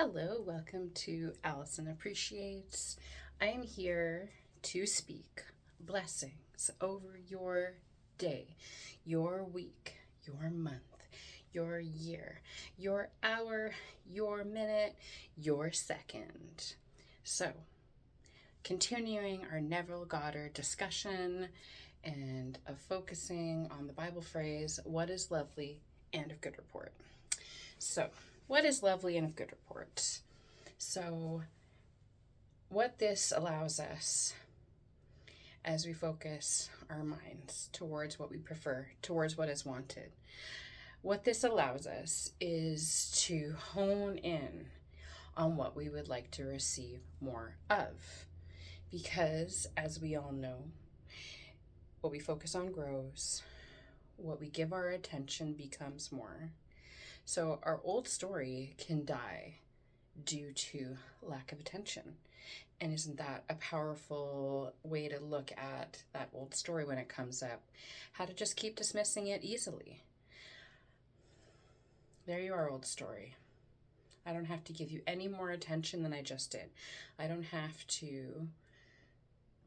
Hello, welcome to Allison Appreciates. I am here to speak blessings over your day, your week, your month, your year, your hour, your minute, your second. So, continuing our Neville Goddard discussion and of focusing on the Bible phrase, what is lovely and of good report. So, what is lovely and of good report? So, what this allows us as we focus our minds towards what we prefer, towards what is wanted, what this allows us is to hone in on what we would like to receive more of. Because, as we all know, what we focus on grows, what we give our attention becomes more. So our old story can die due to lack of attention. And isn't that a powerful way to look at that old story when it comes up? How to just keep dismissing it easily. There you are, old story. I don't have to give you any more attention than I just did. I don't have to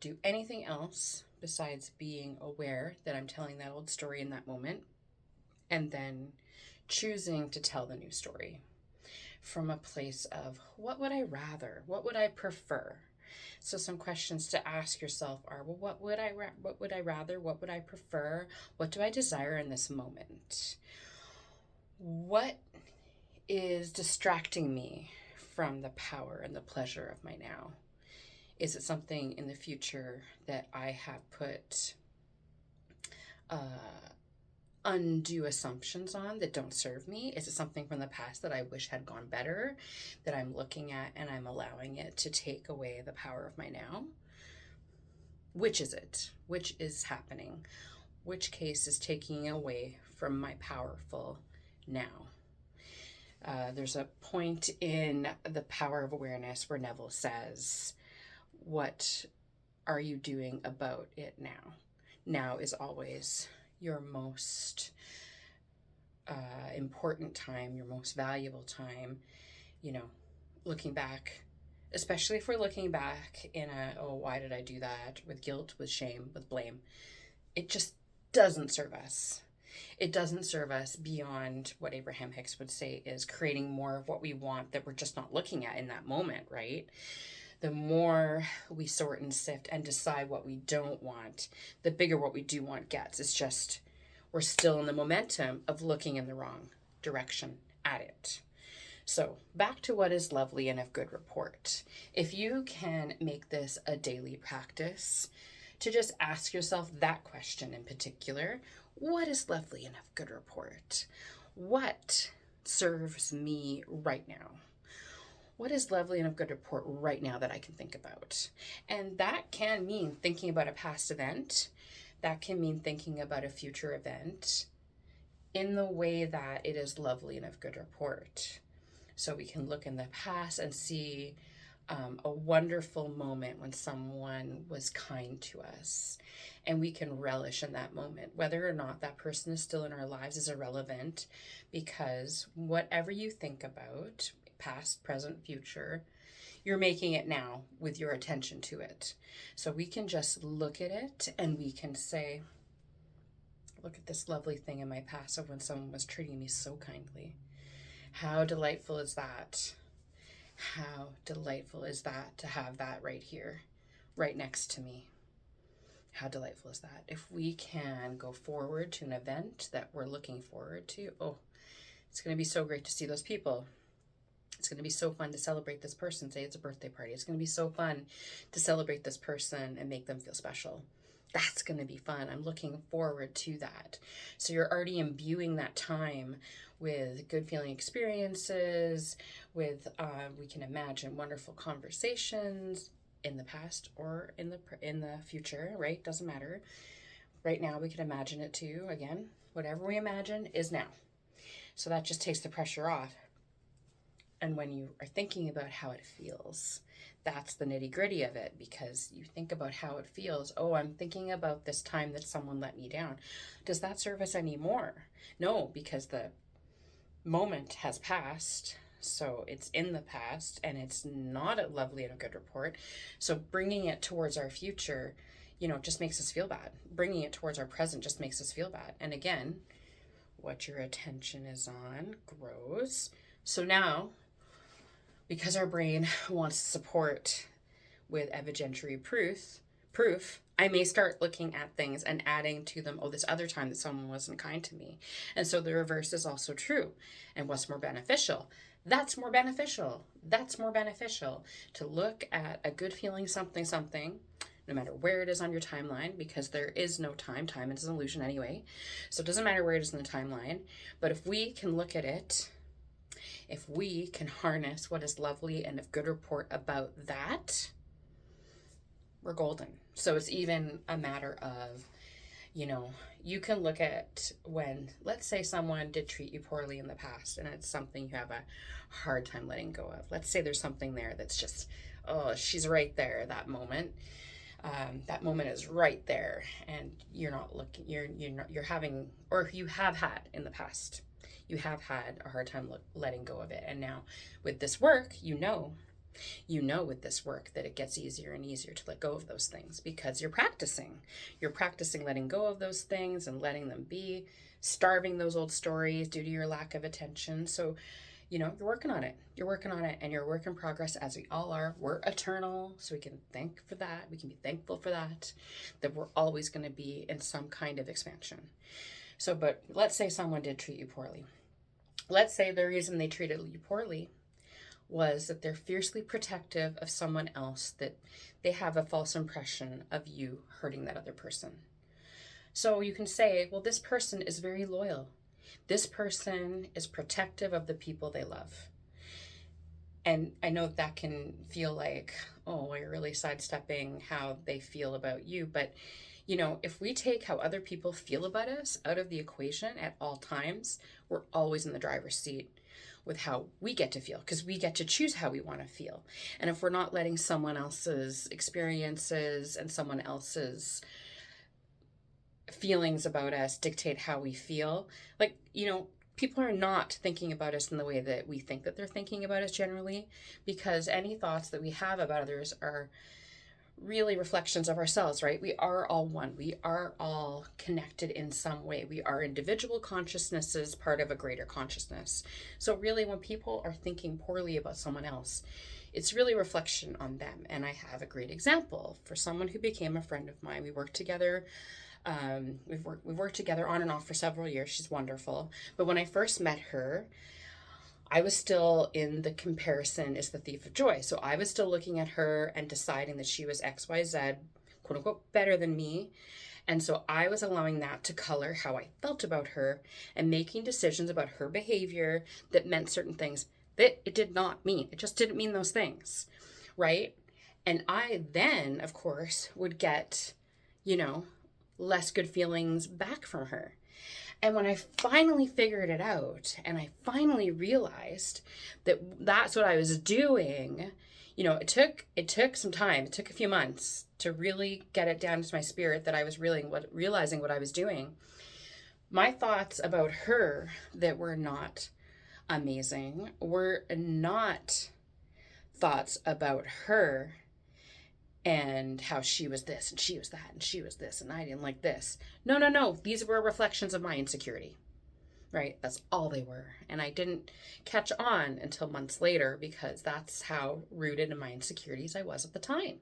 do anything else besides being aware that I'm telling that old story in that moment, and then choosing to tell the new story from a place of what would I rather? What would I prefer? So some questions to ask yourself are, well, what would I rather? What would I prefer? What do I desire in this moment? What is distracting me from the power and the pleasure of my now? Is it something in the future that I have put undue assumptions on that don't serve me? Is it something from the past that I wish had gone better that I'm looking at and I'm allowing it to take away the power of my now? Which is it? Which is happening? Which case is taking away from my powerful now? There's a point in The Power of Awareness where Neville says, what are you doing about it now? Now is always your most important time, your most valuable time. Looking back, especially if we're looking back in why did I do that, with guilt, with shame, with blame, it just doesn't serve us. It doesn't serve us beyond what Abraham Hicks would say is creating more of what we want that we're just not looking at in that moment, right? The more we sort and sift and decide what we don't want, the bigger what we do want gets. It's just we're still in the momentum of looking in the wrong direction at it. So back to what is lovely and of good report. If you can make this a daily practice to just ask yourself that question in particular, what is lovely and of good report? What serves me right now? What is lovely and of good report right now that I can think about? And that can mean thinking about a past event. That can mean thinking about a future event in the way that it is lovely and of good report. So we can look in the past and see a wonderful moment when someone was kind to us, and we can relish in that moment. Whether or not that person is still in our lives is irrelevant, because whatever you think about, past, present, future, you're making it now with your attention to it. So we can just look at it and we can say, look at this lovely thing in my past of when someone was treating me so kindly. How delightful is that? How delightful is that to have that right here, right next to me? How delightful is that? If we can go forward to an event that we're looking forward to, it's going to be so great to see those people. It's going to be so fun to celebrate this person. Say it's a birthday party. It's going to be so fun to celebrate this person and make them feel special. That's going to be fun. I'm looking forward to that. So you're already imbuing that time with good feeling experiences, with, we can imagine wonderful conversations in the past or in the future, right? Doesn't matter. Right now we can imagine it too. Again, whatever we imagine is now. So that just takes the pressure off. And when you are thinking about how it feels, that's the nitty gritty of it, because you think about how it feels. Oh, I'm thinking about this time that someone let me down. Does that serve us anymore? No, because the moment has passed. So it's in the past and it's not a lovely and a good report. So bringing it towards our future, just makes us feel bad. Bringing it towards our present just makes us feel bad. And again, what your attention is on grows. So now, because our brain wants support with evidentiary proof, I may start looking at things and adding to them, this other time that someone wasn't kind to me. And so the reverse is also true. And what's more beneficial? That's more beneficial. That's more beneficial to look at a good feeling something, no matter where it is on your timeline, because there is no time. Time is an illusion anyway. So it doesn't matter where it is in the timeline. But if we can look at it, if we can harness what is lovely and a good report about that, we're golden. So it's even a matter of, you can look at when, let's say someone did treat you poorly in the past and it's something you have a hard time letting go of. Let's say there's something there that's just, she's right there, that moment. That moment is right there and you're not looking, you're having, or you have had in the past, you have had a hard time letting go of it. And now with this work, with this work that it gets easier and easier to let go of those things because you're practicing letting go of those things and letting them be, starving those old stories due to your lack of attention. So, you're working on it, and you're a work in progress, as we all are. We're eternal, so we can thank for that. We can be thankful for that we're always going to be in some kind of expansion. So, but let's say someone did treat you poorly. Let's say the reason they treated you poorly was that they're fiercely protective of someone else, that they have a false impression of you hurting that other person. So you can say, well, this person is very loyal. This person is protective of the people they love. And I know that can feel like, you're really sidestepping how they feel about you. But, if we take how other people feel about us out of the equation at all times, we're always in the driver's seat with how we get to feel, because we get to choose how we want to feel. And if we're not letting someone else's experiences and someone else's feelings about us dictate how we feel, people are not thinking about us in the way that we think that they're thinking about us generally, because any thoughts that we have about others are really reflections of ourselves, right? We are all one. We are all connected in some way. We are individual consciousnesses, part of a greater consciousness. So really, when people are thinking poorly about someone else, it's really a reflection on them. And I have a great example for someone who became a friend of mine. We worked together. We've worked together on and off for several years. She's wonderful. But when I first met her, I was still in the comparison is the thief of joy. So I was still looking at her and deciding that she was XYZ, quote unquote, better than me. And so I was allowing that to color how I felt about her and making decisions about her behavior that meant certain things that it did not mean. It just didn't mean those things, right? And I then, of course, would get, less good feelings back from her. And when I finally figured it out and I finally realized that that's what I was doing, it took some time. It took a few months to really get it down to my spirit that I was realizing what I was doing. My thoughts about her that were not amazing were not thoughts about her and how she was this and she was that and she was this and I didn't like this. No. These were reflections of my insecurity, right? That's all they were. And I didn't catch on until months later because that's how rooted in my insecurities I was at the time.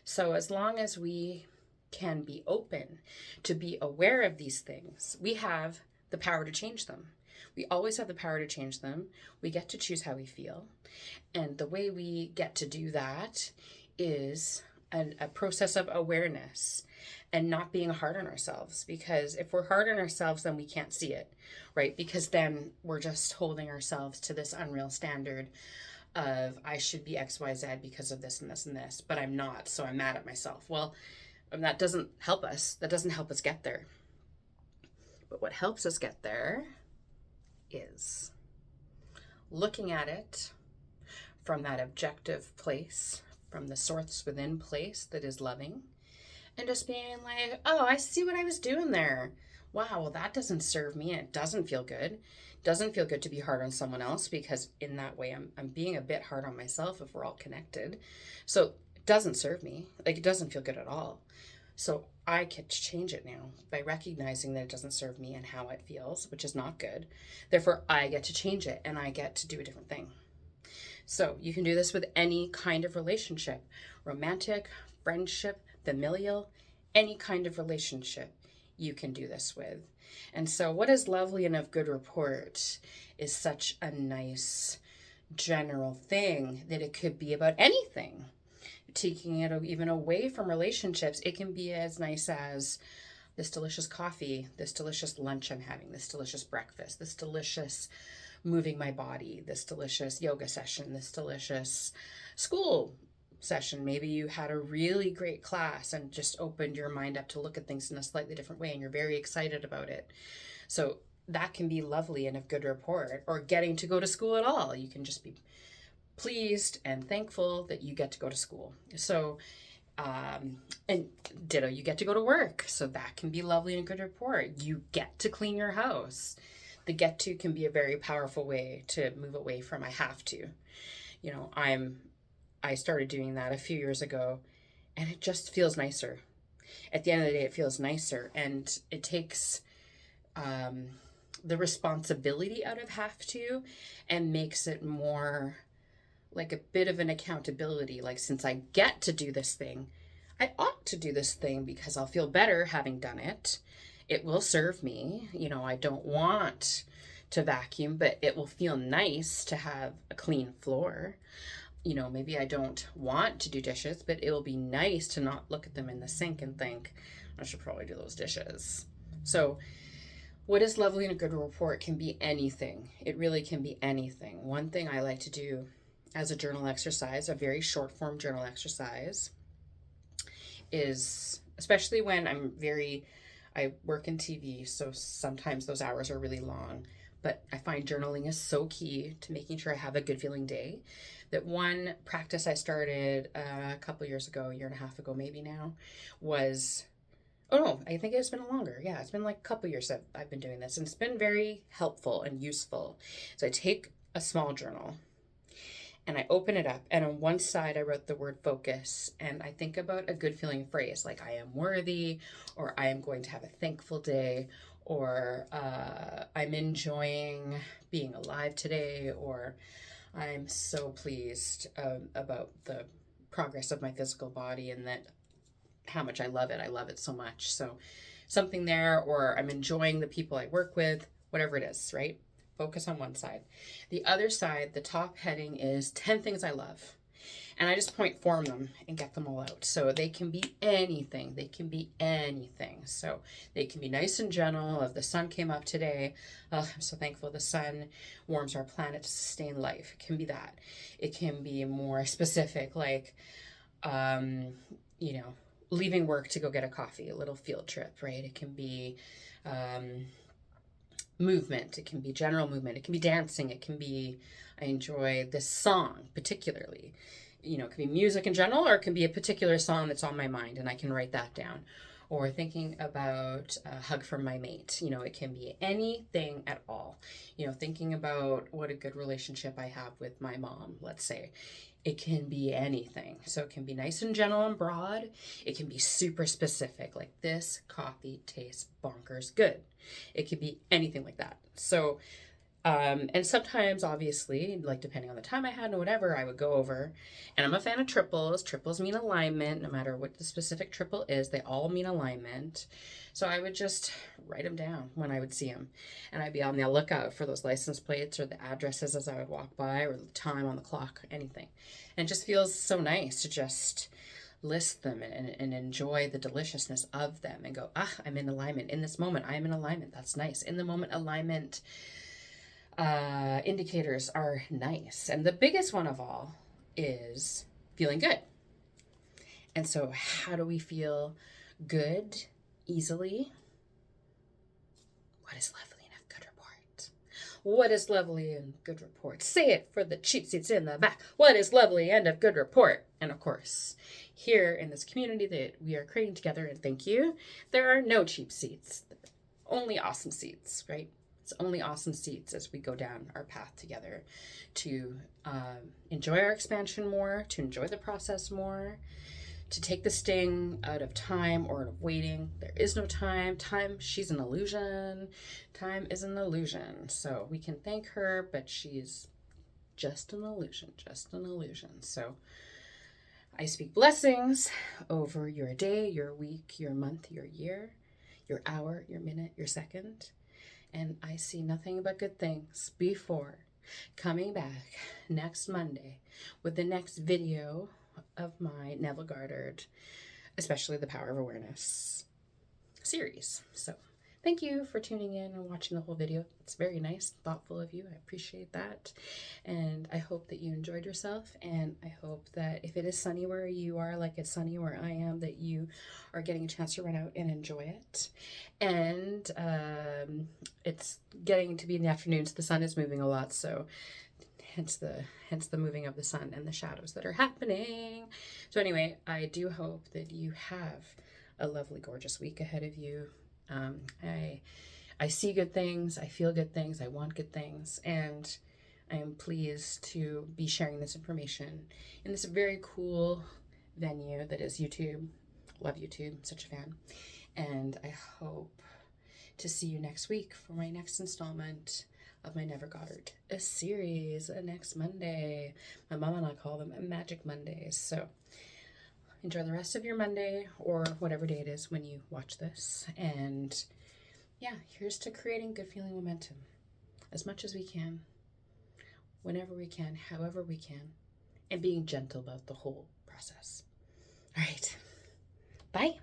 So as long as we can be open to be aware of these things, we have the power to change them. We always have the power to change them. We get to choose how we feel. And the way we get to do that is a process of awareness and not being hard on ourselves. Because if we're hard on ourselves, then we can't see it, right? Because then we're just holding ourselves to this unreal standard of I should be XYZ because of this and this and this, but I'm not, so I'm mad at myself. Well, that doesn't help us. That doesn't help us get there. But what helps us get there is looking at it from that objective place, from the source within place that is loving, and just being like, oh, I see what I was doing there. Wow, well, that doesn't serve me and it doesn't feel good. Doesn't feel good to be hard on someone else, because in that way I'm being a bit hard on myself if we're all connected. So it doesn't serve me. Like, it doesn't feel good at all. So I get to change it now by recognizing that it doesn't serve me and how it feels, which is not good. Therefore, I get to change it and I get to do a different thing. So you can do this with any kind of relationship, romantic, friendship, familial, any kind of relationship you can do this with. And so what is lovely and of good report is such a nice general thing that it could be about anything. Taking it even away from relationships, it can be as nice as this delicious coffee, this delicious lunch I'm having, this delicious breakfast, this delicious moving my body, this delicious yoga session, this delicious school session. Maybe you had a really great class and just opened your mind up to look at things in a slightly different way and you're very excited about it. So that can be lovely and of good report. Or getting to go to school at all. You can just be pleased and thankful that you get to go to school. So and ditto, you get to go to work. So that can be lovely and good report. You get to clean your house. The get to can be a very powerful way to move away from I have to. You know, I started doing that a few years ago, and it just feels nicer. At the end of the day, it feels nicer, and it takes the responsibility out of have to and makes it more like a bit of an accountability. Like, since I get to do this thing, I ought to do this thing because I'll feel better having done it. It will serve me. You know, I don't want to vacuum, but it will feel nice to have a clean floor. You know, maybe I don't want to do dishes, but it will be nice to not look at them in the sink and think, I should probably do those dishes. So what is lovely in a good report can be anything. It really can be anything. One thing I like to do as a journal exercise, a very short form journal exercise, is, especially when I work in TV, so sometimes those hours are really long, but I find journaling is so key to making sure I have a good feeling day. That one practice I started a couple years ago, a year and a half ago maybe now, was, oh no, I think it's been longer. Yeah, it's been like a couple years that I've been doing this, and it's been very helpful and useful. So I take a small journal and I open it up, and on one side I wrote the word focus, and I think about a good feeling phrase like I am worthy, or I am going to have a thankful day, or I'm enjoying being alive today, or I'm so pleased about the progress of my physical body and that how much I love it. I love it so much. So something there, or I'm enjoying the people I work with, whatever it is, right? Focus on one side. The other side, the top heading is 10 things I love. And I just point form them and get them all out. So they can be anything. They can be anything. So they can be nice and gentle. If the sun came up today, oh, I'm so thankful the sun warms our planet to sustain life. It can be that. It can be more specific, like, leaving work to go get a coffee, a little field trip, right? It can be movement. It can be general movement. It can be dancing. It can be, I enjoy this song particularly. You know, it can be music in general, or it can be a particular song that's on my mind and I can write that down. Or thinking about a hug from my mate. You know, it can be anything at all. You know, thinking about what a good relationship I have with my mom, let's say. It can be anything. So it can be nice and gentle and broad. It can be super specific, like this coffee tastes bonkers good. It could be anything like that. So and sometimes, obviously, like depending on the time I had or whatever, I would go over. And I'm a fan of triples. Triples mean alignment. No matter what the specific triple is, they all mean alignment. So I would just write them down when I would see them. And I'd be on the lookout for those license plates or the addresses as I would walk by, or the time on the clock, anything. And it just feels so nice to just list them and enjoy the deliciousness of them and go, I'm in alignment. In this moment, I am in alignment. That's nice. In the moment, alignment indicators are nice. And the biggest one of all is feeling good. And so how do we feel good easily? What is lovely in a good report? What is lovely in good report? Say it for the cheap seats in the back. What is lovely and a good report? And of course, here in this community that we are creating together, and thank you, there are no cheap seats, only awesome seats, right? It's only awesome seeds as we go down our path together to enjoy our expansion more, to enjoy the process more, to take the sting out of time or out of waiting. There is no time. Time, she's an illusion. Time is an illusion. So we can thank her, but she's just an illusion, just an illusion. So I speak blessings over your day, your week, your month, your year, your hour, your minute, your second. And I see nothing but good things before coming back next Monday with the next video of my Neville Goddard, especially the Power of Awareness series. So thank you for tuning in and watching the whole video. It's very nice, thoughtful of you. I appreciate that. And I hope that you enjoyed yourself. And I hope that if it is sunny where you are, like it's sunny where I am, that you are getting a chance to run out and enjoy it. And it's getting to be in the afternoon, so the sun is moving a lot. So hence the moving of the sun and the shadows that are happening. So anyway, I do hope that you have a lovely, gorgeous week ahead of you. I see good things, I feel good things, I want good things, and I am pleased to be sharing this information in this very cool venue that is YouTube. Love YouTube, such a fan. And I hope to see you next week for my next installment of my Neville Goddard series next Monday. My mom and I call them Magic Mondays. So enjoy the rest of your Monday or whatever day it is when you watch this. And yeah, here's to creating good feeling momentum as much as we can, whenever we can, however we can, and being gentle about the whole process. All right. Bye.